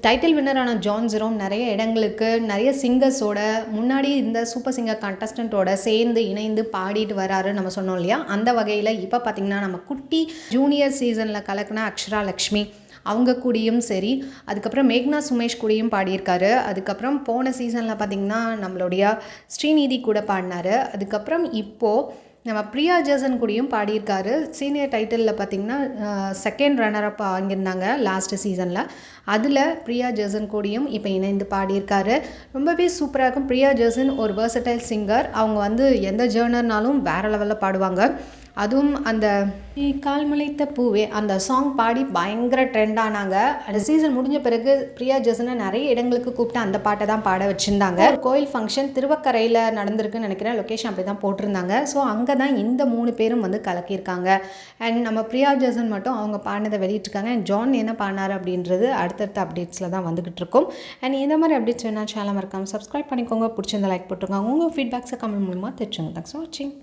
Title வின்னரான John Jerome நிறைய இடங்களுக்கு நிறைய சிங்கர்ஸோட முன்னாடி இந்த சூப்பர் சிங்கர் கண்டஸ்டண்ட்டோட சேர்ந்து இணைந்து பாடிட்டு வராரு நம்ம சொன்னோம் இல்லையா. அந்த வகையில் இப்போ பார்த்திங்கன்னா நம்ம குட்டி ஜூனியர் சீசனில் கலக்கின அக்ஷரா லக்ஷ்மி அவங்க கூடயும் சரி, அதுக்கப்புறம் மேக்னா சுமேஷ் கூடயும் பாடியிருக்காரு. அதுக்கப்புறம் போன சீசனில் பார்த்திங்கன்னா நம்மளுடைய ஸ்ரீநிதி கூட பாடினார். அதுக்கப்புறம் இப்போது நம்ம பிரியா ஜெர்சன் கூடயும் பாடியிருக்காரு. சீனியர் டைட்டிலில் பார்த்திங்கன்னா செகண்ட் ரன்னரப் வாங்கியிருந்தாங்க லாஸ்ட் சீசனில். அதில் பிரியா ஜெர்சன் கூடயும் இப்போ இணைந்து பாடியிருக்காரு. ரொம்பவே சூப்பராக இருக்கும். பிரியா ஜெர்சன் ஒரு வெர்சடைல் சிங்கர். அவங்க எந்த ஜேர்னர்னாலும் வேறு லெவலில் பாடுவாங்க. அதுவும் அந்த கால் முளைத்த பூவே அந்த சாங் பாடி பயங்கர ட்ரெண்ட் ஆனாங்க. அந்த சீசன் முடிஞ்ச பிறகு பிரியா ஜெர்சனை நிறைய இடங்களுக்கு கூப்பிட்டு அந்த பாட்டை தான் பாட வச்சுருந்தாங்க. ஒரு கோயில் ஃபங்க்ஷன் திருவக்கரையில் நடந்திருக்குன்னு நினைக்கிறேன். லொக்கேஷன் அப்படி தான் போட்டிருந்தாங்க. ஸோ அங்கே தான் இந்த 3 பேரும் கலக்கியிருக்காங்க. அண்ட் நம்ம பிரியா ஜெர்சன் மட்டும் அவங்க பாடினதை வெளியிட்டிருக்காங்க. அண்ட் ஜான் என்ன பாடினார் அப்படின்றது அடுத்தடுத்த அப்டேட்ஸில் தான் வந்துகிட்டு இருக்கும். அண்ட் இந்த மாதிரி அப்டேட்ஸ் வேணால் சேனல் மறக்காமல் சப்ஸ்கிரைப் பண்ணிக்கோங்க. பிடிச்சிருந்த லைக் போட்டுருக்காங்க. உங்கள் ஃபீட்பேக்ஸை கமெண்ட் மூலமாக தெரிஞ்சுங்க. தேங்க்ஸ் ஃபார் வாட்சிங்.